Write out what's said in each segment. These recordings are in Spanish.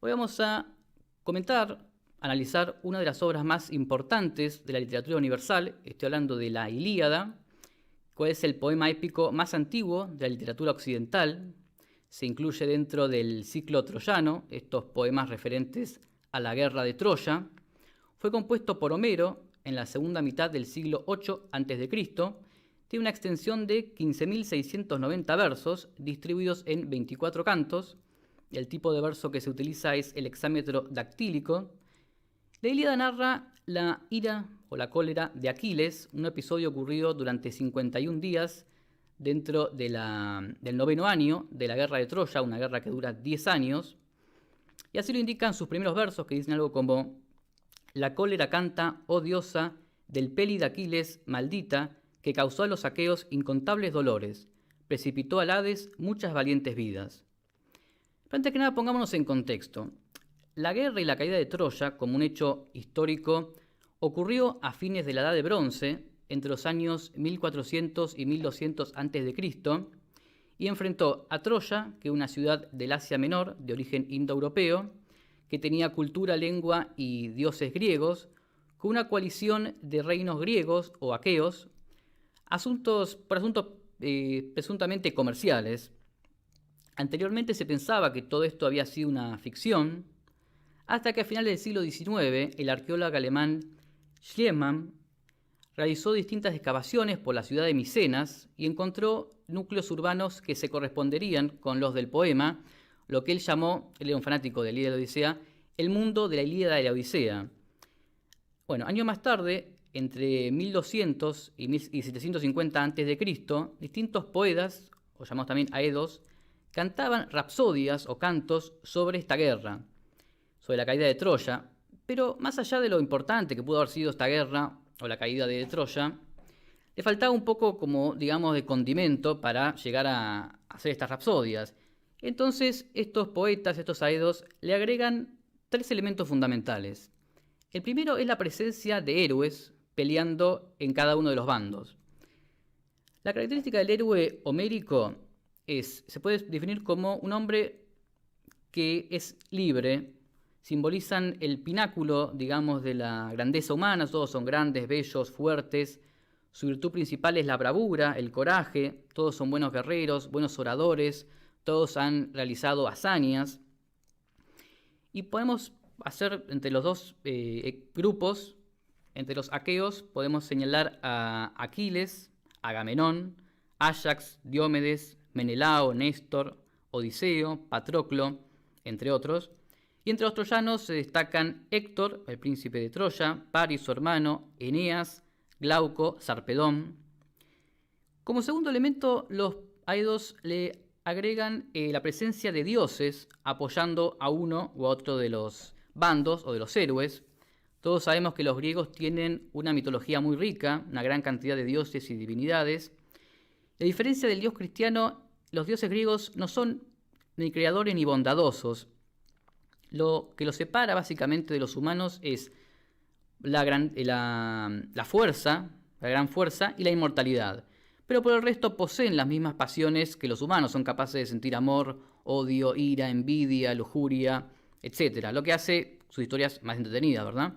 Hoy vamos a comentar, analizar una de las obras más importantes de la literatura universal. Estoy hablando de la Ilíada, cuál es el poema épico más antiguo de la literatura occidental. Se incluye dentro del ciclo troyano, estos poemas referentes a la guerra de Troya. Fue compuesto por Homero en la segunda mitad del siglo VIII a.C. Tiene una extensión de 15.690 versos, distribuidos en 24 cantos. El tipo de verso que se utiliza es el hexámetro dactílico. La Ilíada narra la ira o la cólera de Aquiles, un episodio ocurrido durante 51 días dentro del 9º año de la guerra de Troya, una guerra que dura 10 años. Y así lo indican sus primeros versos, que dicen algo como: la cólera canta, oh diosa, del peli de Aquiles, maldita, que causó a los aqueos incontables dolores, precipitó al Hades muchas valientes vidas. Pero antes que nada, pongámonos en contexto. La guerra y la caída de Troya, como un hecho histórico, ocurrió a fines de la Edad de Bronce, entre los años 1400 y 1200 a.C., y enfrentó a Troya, que es una ciudad del Asia Menor, de origen indoeuropeo, que tenía cultura, lengua y dioses griegos, con una coalición de reinos griegos o aqueos, por asuntos presuntamente comerciales. Anteriormente se pensaba que todo esto había sido una ficción, hasta que a finales del siglo XIX el arqueólogo alemán Schliemann realizó distintas excavaciones por la ciudad de Micenas y encontró núcleos urbanos que se corresponderían con los del poema, lo que él llamó, él era un fanático de la Ilíada y la Odisea, el mundo de la Ilíada y la Odisea. Bueno, años más tarde, entre 1200 y 750 a.C., distintos poetas, o llamados también aedos, cantaban rapsodias o cantos sobre esta guerra, sobre la caída de Troya. Pero más allá de lo importante que pudo haber sido esta guerra o la caída de Troya, le faltaba un poco, como digamos, de condimento para llegar a hacer estas rapsodias. Entonces estos poetas, estos aedos, le agregan tres elementos fundamentales. El primero es la presencia de héroes peleando en cada uno de los bandos. La característica del héroe homérico se puede definir como un hombre que es libre. Simbolizan el pináculo, digamos, de la grandeza humana. Todos son grandes, bellos, fuertes. Su virtud principal es la bravura, el coraje. Todos son buenos guerreros, buenos oradores. Todos han realizado hazañas. Y podemos hacer entre los dos grupos, entre los aqueos, podemos señalar a Aquiles, Agamenón, Áyax, Diomedes, Menelao, Néstor, Odiseo, Patroclo, entre otros. Y entre los troyanos se destacan Héctor, el príncipe de Troya, Paris, su hermano, Eneas, Glauco, Sarpedón. Como segundo elemento, los aedos le agregan la presencia de dioses apoyando a uno u otro de los bandos o de los héroes. Todos sabemos que los griegos tienen una mitología muy rica, una gran cantidad de dioses y divinidades. A diferencia del dios cristiano, los dioses griegos no son ni creadores ni bondadosos. Lo que los separa básicamente de los humanos es la fuerza, la gran fuerza y la inmortalidad. Pero por el resto poseen las mismas pasiones que los humanos, son capaces de sentir amor, odio, ira, envidia, lujuria, etc. Lo que hace sus historias más entretenidas, ¿verdad?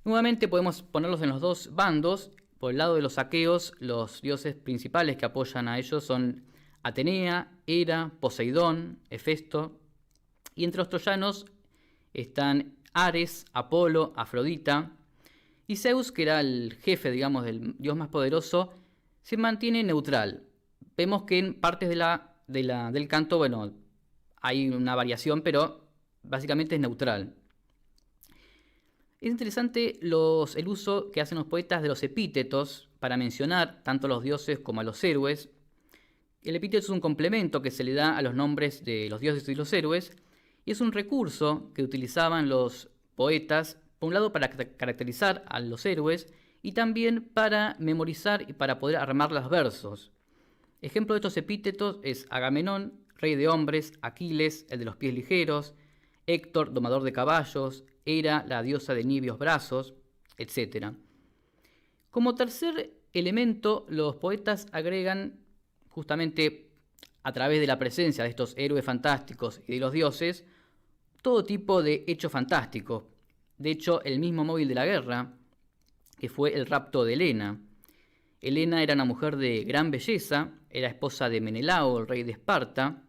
Nuevamente podemos ponerlos en los dos bandos. Por el lado de los aqueos, los dioses principales que apoyan a ellos son Atenea, Hera, Poseidón, Hefesto. Y entre los troyanos están Ares, Apolo, Afrodita. Y Zeus, que era el jefe, digamos, del dios más poderoso, se mantiene neutral. Vemos que en partes del canto, bueno, hay una variación, pero básicamente es neutral. Es interesante el uso que hacen los poetas de los epítetos para mencionar tanto a los dioses como a los héroes. El epíteto es un complemento que se le da a los nombres de los dioses y los héroes, y es un recurso que utilizaban los poetas, por un lado para caracterizar a los héroes, y también para memorizar y para poder armar los versos. Ejemplo de estos epítetos es Agamenón, rey de hombres; Aquiles, el de los pies ligeros; Héctor, domador de caballos; Hera, la diosa de niveos brazos, etc. Como tercer elemento, los poetas agregan, justamente a través de la presencia de estos héroes fantásticos y de los dioses, todo tipo de hechos fantásticos. De hecho, el mismo móvil de la guerra, que fue el rapto de Helena. Helena era una mujer de gran belleza, era esposa de Menelao, el rey de Esparta,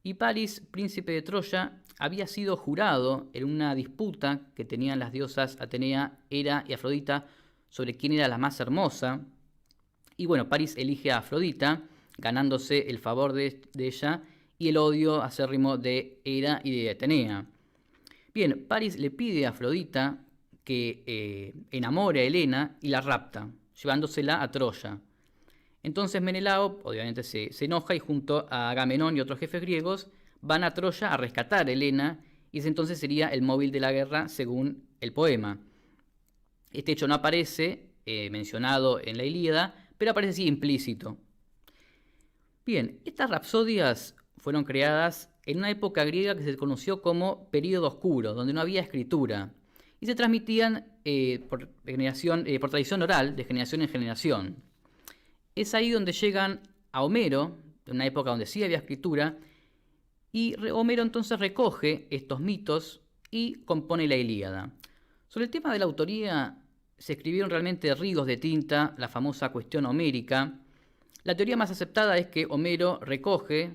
y Paris, príncipe de Troya, había sido jurado en una disputa que tenían las diosas Atenea, Hera y Afrodita sobre quién era la más hermosa. Y bueno, Paris elige a Afrodita, ganándose el favor de ella y el odio acérrimo de Hera y de Atenea. Bien, Paris le pide a Afrodita que enamore a Helena y la rapta, llevándosela a Troya. Entonces Menelao obviamente se enoja y junto a Agamenón y otros jefes griegos van a Troya a rescatar a Helena, y ese entonces sería el móvil de la guerra según el poema. Este hecho no aparece mencionado en la Ilíada, pero aparece así implícito. Bien, estas rapsodias fueron creadas en una época griega que se conoció como período oscuro, donde no había escritura, y se transmitían por tradición oral, de generación en generación. Es ahí donde llegan a Homero, en una época donde sí había escritura, y Homero entonces recoge estos mitos y compone la Ilíada. Sobre el tema de la autoría se escribieron realmente ríos de tinta, la famosa cuestión homérica. La teoría más aceptada es que Homero recoge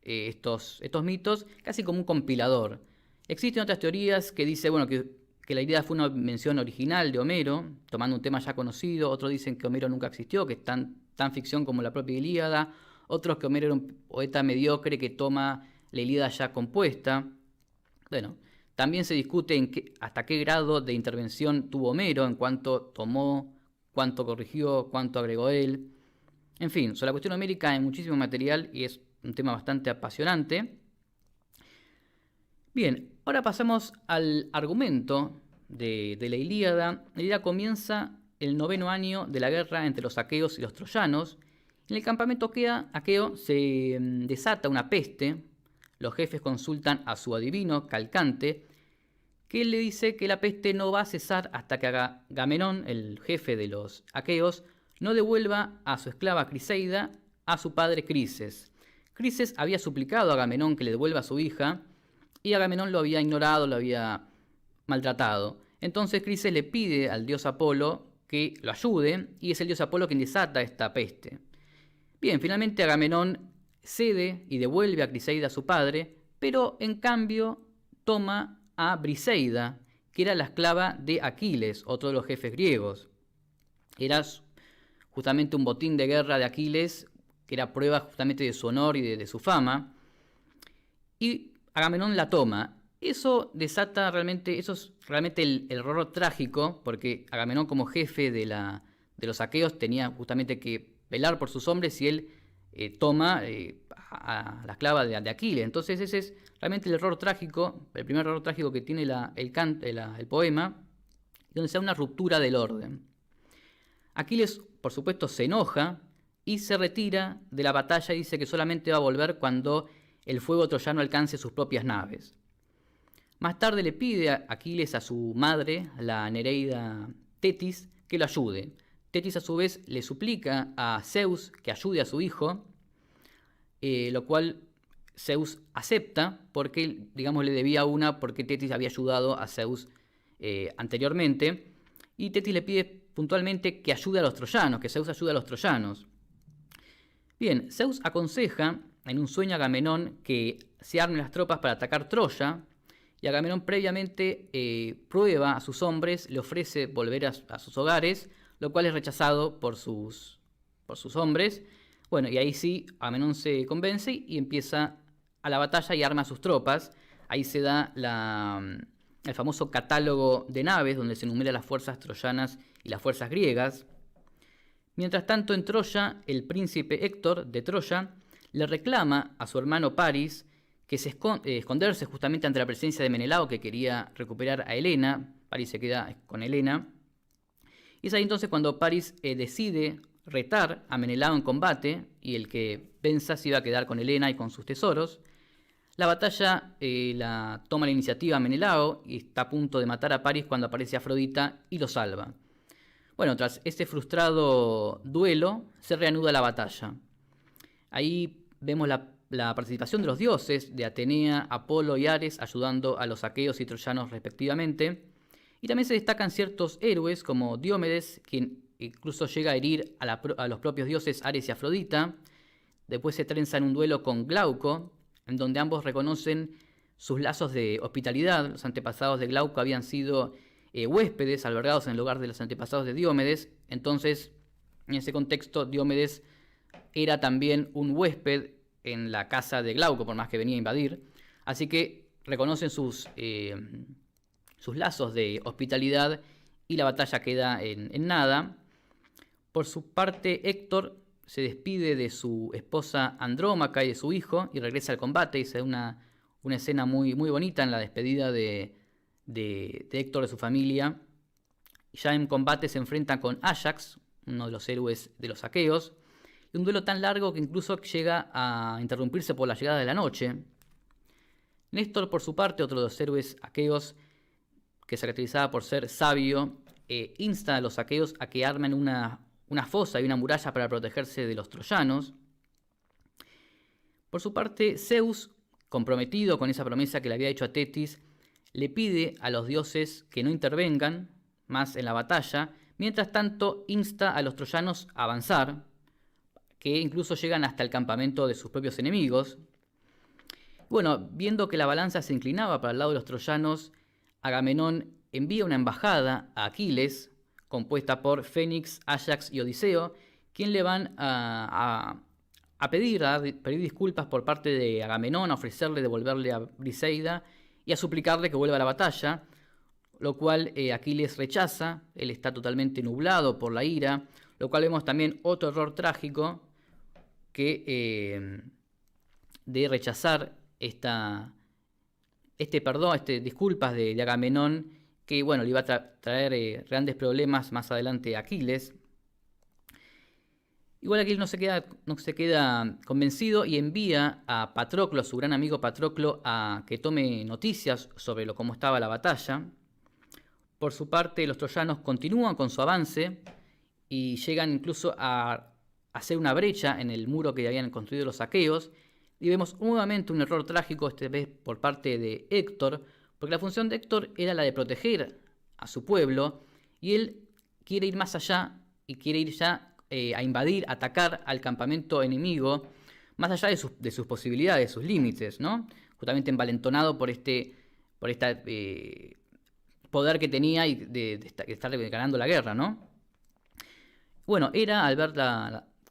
estos mitos casi como un compilador. Existen otras teorías que dicen que la Ilíada fue una invención original de Homero, tomando un tema ya conocido. Otros dicen que Homero nunca existió, que es tan ficción como la propia Ilíada. Otros que Homero era un poeta mediocre que toma la Ilíada ya compuesta. Bueno, también se discute hasta qué grado de intervención tuvo Homero, en cuanto tomó, cuánto corrigió, cuánto agregó él. En fin, sobre la cuestión homérica hay muchísimo material y es un tema bastante apasionante. Bien, ahora pasamos al argumento de la Ilíada. La Ilíada comienza el 9º año de la guerra entre los aqueos y los troyanos. En el campamento aqueo se desata una peste. Los jefes consultan a su adivino, Calcante, que él le dice que la peste no va a cesar hasta que Agamenón, el jefe de los aqueos, no devuelva a su esclava Criseida a su padre Crises. Crises había suplicado a Agamenón que le devuelva a su hija, y Agamenón lo había ignorado, lo había maltratado. Entonces Crises le pide al dios Apolo que lo ayude, y es el dios Apolo quien desata esta peste. Bien, finalmente Agamenón cede y devuelve a Criseida a su padre, pero en cambio toma a Briseida, que era la esclava de Aquiles, otro de los jefes griegos. Era justamente un botín de guerra de Aquiles, que era prueba justamente de su honor y de su fama, y Agamenón la toma. Eso es realmente el error trágico, porque Agamenón como jefe de los aqueos tenía justamente que velar por sus hombres y él toma a la esclava de Aquiles. Entonces ese es realmente el error trágico, el primer error trágico que tiene el poema, donde se da una ruptura del orden. Aquiles, por supuesto, se enoja y se retira de la batalla y dice que solamente va a volver cuando el fuego troyano alcance sus propias naves. Más tarde le pide a Aquiles a su madre, la Nereida Tetis, que lo ayude. Tetis a su vez le suplica a Zeus que ayude a su hijo, lo cual Zeus acepta porque, digamos, le debía una porque Tetis había ayudado a Zeus anteriormente, y Tetis le pide puntualmente que ayude a los troyanos, que Zeus ayude a los troyanos. Bien, Zeus aconseja en un sueño a Agamenón que se armen las tropas para atacar Troya, y Agamenón previamente prueba a sus hombres, le ofrece volver a sus hogares, lo cual es rechazado por sus hombres. Bueno, y ahí sí, Agamenón se convence y empieza a la batalla y arma a sus tropas. Ahí se da el famoso catálogo de naves, donde se enumeran las fuerzas troyanas y las fuerzas griegas. Mientras tanto, en Troya, el príncipe Héctor de Troya le reclama a su hermano Paris que esconderse justamente ante la presencia de Menelao, que quería recuperar a Helena. Paris se queda con Helena. Y es ahí entonces cuando Paris decide retar a Menelao en combate, y el que venza se iba a quedar con Helena y con sus tesoros. La batalla la toma la iniciativa Menelao y está a punto de matar a Paris cuando aparece Afrodita y lo salva. Bueno, tras este frustrado duelo se reanuda la batalla. Ahí vemos la la participación de los dioses, de Atenea, Apolo y Ares, ayudando a los aqueos y troyanos respectivamente. Y también se destacan ciertos héroes como Diomedes, quien incluso llega a herir a los propios dioses Ares y Afrodita. Después se trenza en un duelo con Glauco, en donde ambos reconocen sus lazos de hospitalidad. Los antepasados de Glauco habían sido huéspedes albergados en el lugar de los antepasados de Diomedes. Entonces, en ese contexto, Diomedes era también un huésped en la casa de Glauco, por más que venía a invadir. Así que reconocen sus lazos de hospitalidad y la batalla queda en nada. Por su parte, Héctor se despide de su esposa Andrómaca y de su hijo y regresa al combate. Y se da una escena muy, muy bonita en la despedida de Héctor de su familia. Ya en combate se enfrenta con Áyax, uno de los héroes de los aqueos. Y un duelo tan largo que incluso llega a interrumpirse por la llegada de la noche. Néstor, por su parte, otro de los héroes aqueos, que se caracterizaba por ser sabio, insta a los aqueos a que armen una fosa y una muralla para protegerse de los troyanos. Por su parte, Zeus, comprometido con esa promesa que le había hecho a Tetis, le pide a los dioses que no intervengan más en la batalla. Mientras tanto, insta a los troyanos a avanzar, que incluso llegan hasta el campamento de sus propios enemigos. Bueno, viendo que la balanza se inclinaba para el lado de los troyanos, Agamenón envía una embajada a Aquiles, compuesta por Fénix, Áyax y Odiseo, quien le van a pedir disculpas por parte de Agamenón, a ofrecerle devolverle a Briseida y a suplicarle que vuelva a la batalla, lo cual Aquiles rechaza. Él está totalmente nublado por la ira, lo cual vemos también otro error trágico que de rechazar disculpas de Agamenón, que bueno, le iba a traer grandes problemas más adelante a Aquiles. Igual Aquiles no se queda convencido y envía a Patroclo, a su gran amigo Patroclo, a que tome noticias sobre cómo estaba la batalla. Por su parte, los troyanos continúan con su avance y llegan incluso a hacer una brecha en el muro que habían construido los aqueos. Y vemos nuevamente un error trágico, esta vez por parte de Héctor, porque la función de Héctor era la de proteger a su pueblo, y él quiere ir más allá y quiere ir ya a invadir, atacar al campamento enemigo, más allá de sus posibilidades, sus límites, ¿no? Justamente envalentonado por este poder que tenía y de estar ganando la guerra, ¿no? Bueno, Hera, al ver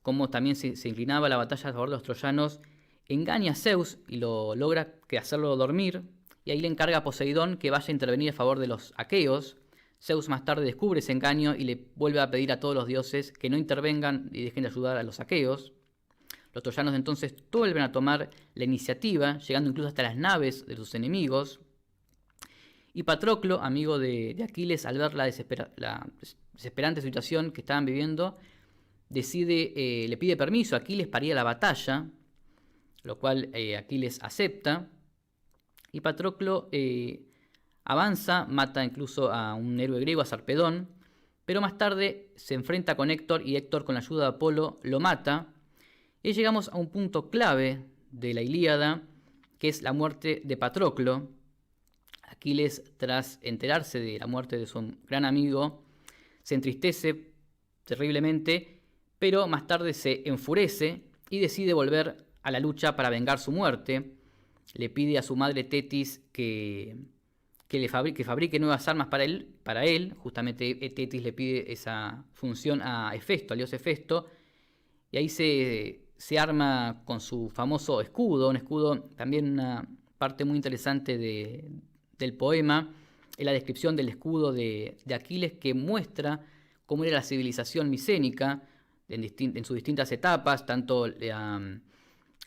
cómo también se inclinaba la batalla a favor de los troyanos, engaña a Zeus y lo logra hacerlo dormir, y ahí le encarga a Poseidón que vaya a intervenir a favor de los aqueos. Zeus más tarde descubre ese engaño y le vuelve a pedir a todos los dioses que no intervengan y dejen de ayudar a los aqueos. Los troyanos entonces vuelven a tomar la iniciativa, llegando incluso hasta las naves de sus enemigos. Y Patroclo, amigo de Aquiles, al ver la desesperante situación que estaban viviendo, le pide permiso a Aquiles para ir a la batalla, lo cual Aquiles acepta. Y Patroclo avanza, mata incluso a un héroe griego, a Sarpedón, pero más tarde se enfrenta con Héctor y Héctor, con la ayuda de Apolo, lo mata. Y llegamos a un punto clave de la Ilíada, que es la muerte de Patroclo. Aquiles, tras enterarse de la muerte de su gran amigo, se entristece terriblemente, pero más tarde se enfurece y decide volver a la lucha para vengar su muerte. Le pide a su madre Tetis que fabrique nuevas armas para él. Justamente Tetis le pide esa función a Hefesto, al dios Hefesto, y ahí se arma con su famoso escudo, un escudo, también una parte muy interesante del poema, es la descripción del escudo de Aquiles, que muestra cómo era la civilización micénica en sus distintas etapas, tanto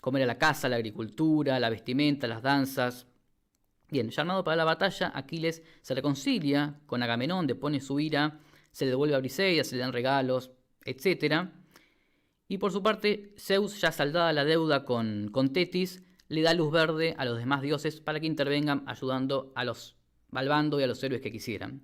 cómo era la caza, la agricultura, la vestimenta, las danzas. Bien, ya armado para la batalla, Aquiles se reconcilia con Agamenón, depone su ira, se le devuelve a Briseida, se le dan regalos, etc. Y por su parte, Zeus, ya saldada la deuda con Tetis, le da luz verde a los demás dioses para que intervengan ayudando al bando y a los héroes que quisieran.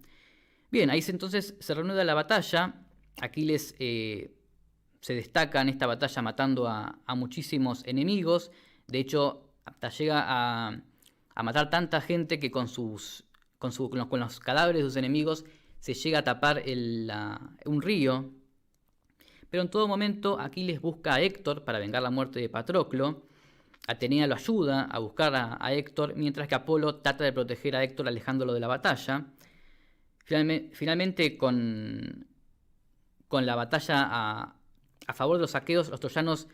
Bien, ahí entonces se reanuda la batalla. Aquiles se destaca en esta batalla matando a muchísimos enemigos. De hecho, hasta llega a matar tanta gente que con los cadáveres de sus enemigos se llega a tapar un río. Pero en todo momento Aquiles busca a Héctor para vengar la muerte de Patroclo. Atenea lo ayuda a buscar a Héctor, mientras que Apolo trata de proteger a Héctor alejándolo de la batalla. Finalmente, con la batalla a favor de los aqueos, los troyanos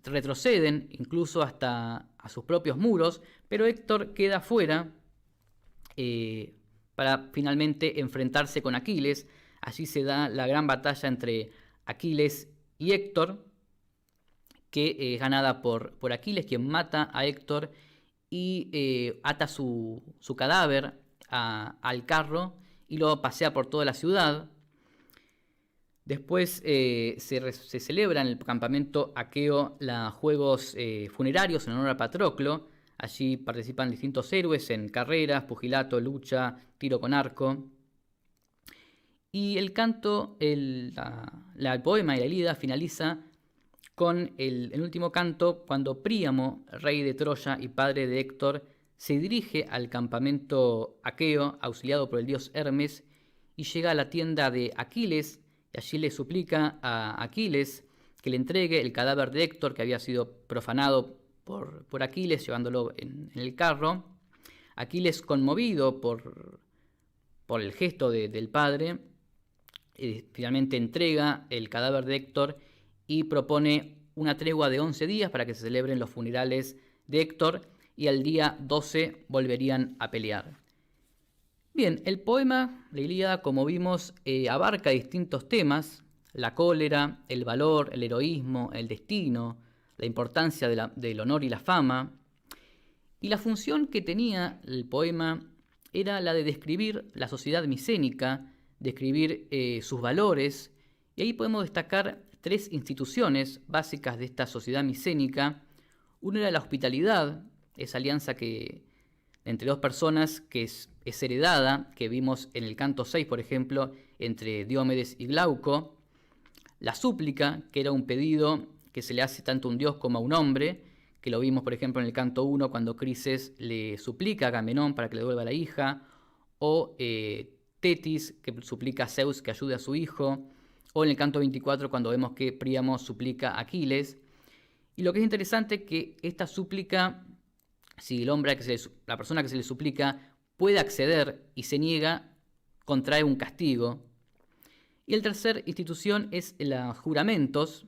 retroceden incluso hasta a sus propios muros, pero Héctor queda fuera para finalmente enfrentarse con Aquiles. Allí se da la gran batalla entre Aquiles y Héctor, que es ganada por Aquiles, quien mata a Héctor y ata su cadáver al carro y lo pasea por toda la ciudad. Después se celebra en el campamento aqueo los juegos funerarios en honor a Patroclo. Allí participan distintos héroes en carreras, pugilato, lucha, tiro con arco. Y el canto, el poema y la Ilíada finaliza con el último canto, cuando Príamo, rey de Troya y padre de Héctor, se dirige al campamento aqueo, auxiliado por el dios Hermes, y llega a la tienda de Aquiles, y allí le suplica a Aquiles que le entregue el cadáver de Héctor, que había sido profanado por Aquiles, llevándolo en el carro. Aquiles, conmovido por el gesto del padre, finalmente entrega el cadáver de Héctor y propone una tregua de 11 días para que se celebren los funerales de Héctor, y al día 12 volverían a pelear. Bien, el poema, la Ilíada, como vimos, abarca distintos temas: la cólera, el valor, el heroísmo, el destino, la importancia del honor y la fama. Y la función que tenía el poema era la de describir la sociedad micénica, describir sus valores, y ahí podemos destacar 3 instituciones básicas de esta sociedad micénica. Una era la hospitalidad, esa alianza entre 2 personas que es heredada, que vimos en el canto 6, por ejemplo, entre Diomedes y Glauco. La súplica, que era un pedido que se le hace tanto a un dios como a un hombre, que lo vimos, por ejemplo, en el canto 1, cuando Crises le suplica a Agamenón para que le devuelva la hija, o Tetis, que suplica a Zeus que ayude a su hijo, o en el canto 24, cuando vemos que Príamo suplica a Aquiles. Y lo que es interesante es que esta súplica, si la persona que se le suplica puede acceder y se niega, contrae un castigo. Y la tercera institución es los juramentos,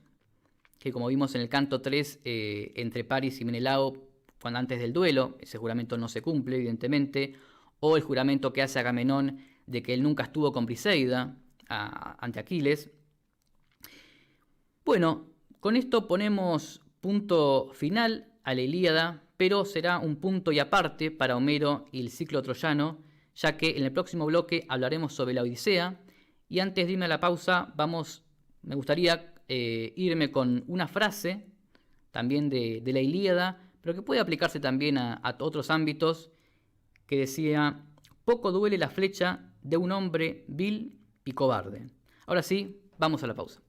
que como vimos en el canto 3, entre Paris y Menelao, cuando antes del duelo, ese juramento no se cumple, evidentemente, o el juramento que hace Agamenón de que él nunca estuvo con Briseida ante Aquiles. Bueno, con esto ponemos punto final a la Ilíada, pero será un punto y aparte para Homero y el ciclo troyano, ya que en el próximo bloque hablaremos sobre la Odisea. Y antes de irme a la pausa, me gustaría irme con una frase también de la Ilíada, pero que puede aplicarse también a otros ámbitos, que decía: poco duele la flecha de un hombre vil y cobarde. Ahora sí, vamos a la pausa.